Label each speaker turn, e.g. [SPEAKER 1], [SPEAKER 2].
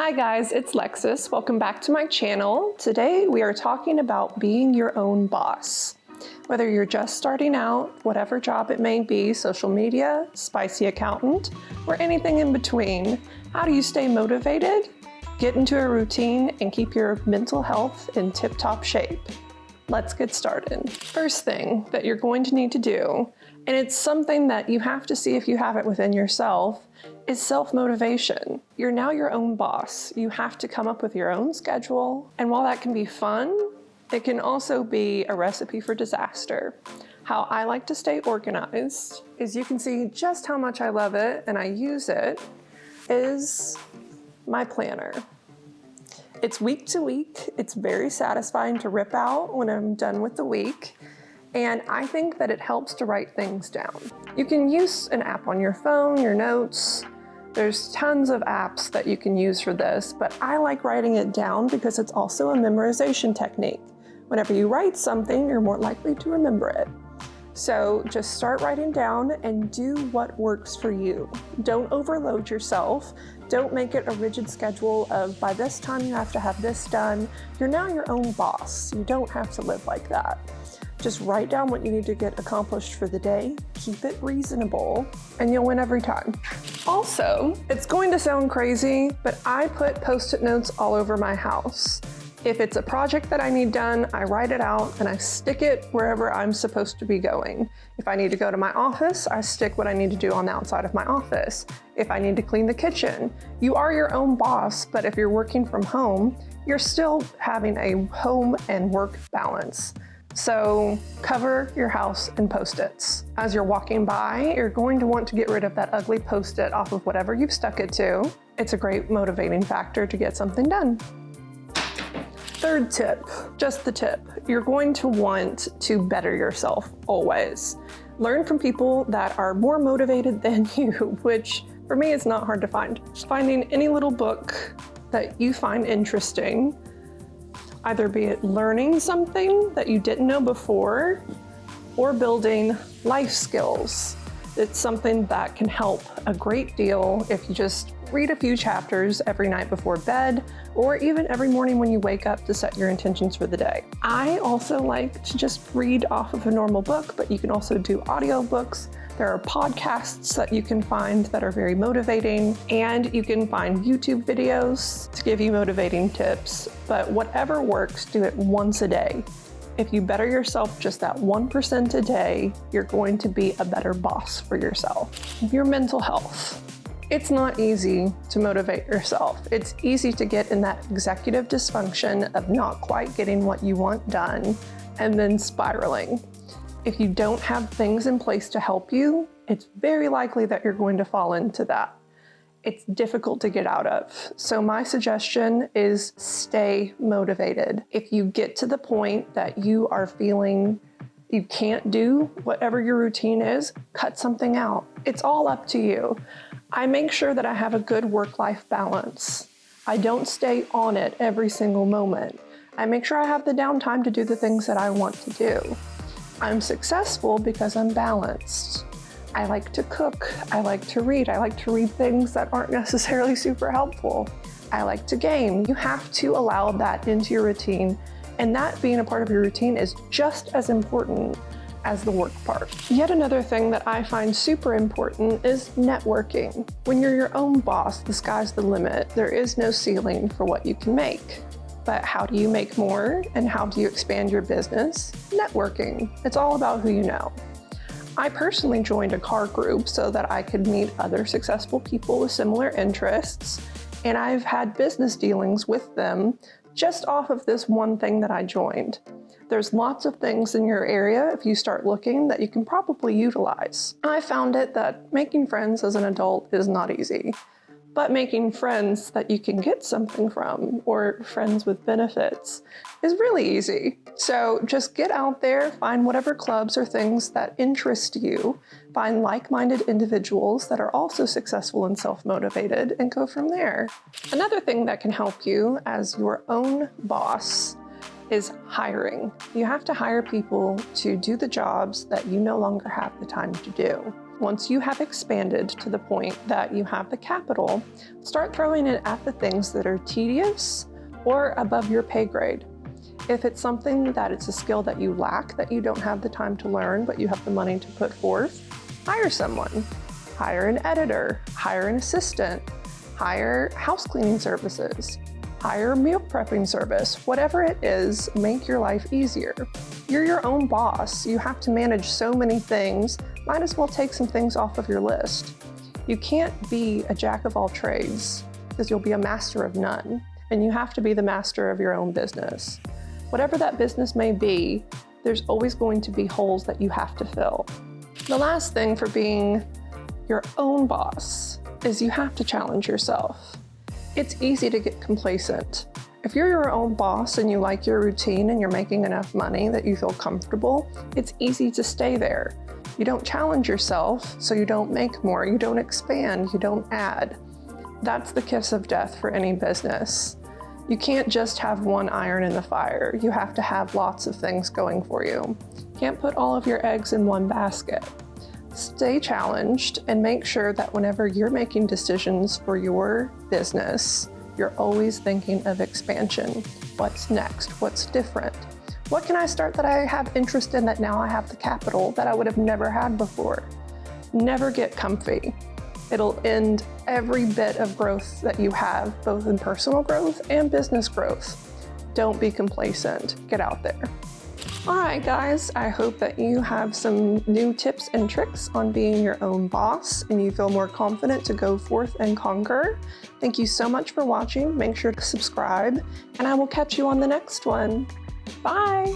[SPEAKER 1] Hi guys, it's Lexus. Welcome back to my channel. Today we are talking about being your own boss. Whether you're just starting out, whatever job it may be, social media, spicy accountant, or anything in between, how do you stay motivated, get into a routine, and keep your mental health in tip-top shape? Let's get started. First thing that you're going to need to do, and it's something that you have to see if you have it within yourself, is self-motivation. You're now your own boss. You have to come up with your own schedule. And while that can be fun, it can also be a recipe for disaster. How I like to stay organized is, you can see just how much I love it and I use it, is my planner. It's week to week. It's very satisfying to rip out when I'm done with the week. And I think that it helps to write things down. You can use an app on your phone, your notes. There's tons of apps that you can use for this, but I like writing it down because it's also a memorization technique. Whenever you write something, you're more likely to remember it. So just start writing down and do what works for you. Don't overload yourself. Don't make it a rigid schedule of by this time you have to have this done. You're now your own boss. You don't have to live like that. Just write down what you need to get accomplished for the day, keep it reasonable, and you'll win every time. Also, it's going to sound crazy, but I put Post-it notes all over my house. If it's a project that I need done, I write it out and I stick it wherever I'm supposed to be going. If I need to go to my office, I stick what I need to do on the outside of my office. If I need to clean the kitchen, you are your own boss, but if you're working from home, you're still having a home and work balance. So cover your house in Post-its. As you're walking by, you're going to want to get rid of that ugly Post-it off of whatever you've stuck it to. It's a great motivating factor to get something done. Third tip, just the tip. You're going to want to better yourself always. Learn from people that are more motivated than you, which for me is not hard to find. Just finding any little book that you find interesting, either be it learning something that you didn't know before or building life skills. It's something that can help a great deal if you just read a few chapters every night before bed, or even every morning when you wake up to set your intentions for the day. I also like to just read off of a normal book, but you can also do audiobooks. There are podcasts that you can find that are very motivating, and you can find YouTube videos to give you motivating tips. But whatever works, do it once a day. If you better yourself just that 1% a day, you're going to be a better boss for yourself. Your mental health. It's not easy to motivate yourself. It's easy to get in that executive dysfunction of not quite getting what you want done and then spiraling. If you don't have things in place to help you, it's very likely that you're going to fall into that. It's difficult to get out of. So my suggestion is stay motivated. If you get to the point that you are feeling you can't do whatever your routine is, cut something out. It's all up to you. I make sure that I have a good work-life balance. I don't stay on it every single moment. I make sure I have the downtime to do the things that I want to do. I'm successful because I'm balanced. I like to cook. I like to read. I like to read things that aren't necessarily super helpful. I like to game. You have to allow that into your routine, and that being a part of your routine is just as important as the work part. Yet another thing that I find super important is networking. When you're your own boss, the sky's the limit. There is no ceiling for what you can make. But how do you make more, and how do you expand your business? Networking. It's all about who you know. I personally joined a car group so that I could meet other successful people with similar interests, and I've had business dealings with them just off of this one thing that I joined. There's lots of things in your area, if you start looking, that you can probably utilize. I found it that making friends as an adult is not easy, but making friends that you can get something from, or friends with benefits, is really easy. So just get out there, find whatever clubs or things that interest you, find like-minded individuals that are also successful and self-motivated, and go from there. Another thing that can help you as your own boss is hiring. You have to hire people to do the jobs that you no longer have the time to do. Once you have expanded to the point that you have the capital, start throwing it at the things that are tedious or above your pay grade. If it's something that it's a skill that you lack, that you don't have the time to learn, but you have the money to put forth, hire someone. Hire an editor, hire an assistant, hire house cleaning services, hire a meal prepping service. Whatever it is, make your life easier. You're your own boss. You have to manage so many things. Might as well take some things off of your list. You can't be a jack of all trades because you'll be a master of none. And you have to be the master of your own business. Whatever that business may be, there's always going to be holes that you have to fill. The last thing for being your own boss is you have to challenge yourself. It's easy to get complacent. If you're your own boss and you like your routine and you're making enough money that you feel comfortable, it's easy to stay there. You don't challenge yourself, so you don't make more, you don't expand, you don't add. That's the kiss of death for any business. You can't just have one iron in the fire. You have to have lots of things going for you. You can't put all of your eggs in one basket. Stay challenged and make sure that whenever you're making decisions for your business, you're always thinking of expansion. What's next? What's different? What can I start that I have interest in that now I have the capital that I would have never had before? Never get comfy. It'll end every bit of growth that you have, both in personal growth and business growth. Don't be complacent. Get out there. All right, guys, I hope that you have some new tips and tricks on being your own boss and you feel more confident to go forth and conquer. Thank you so much for watching. Make sure to subscribe, and I will catch you on the next one. Bye.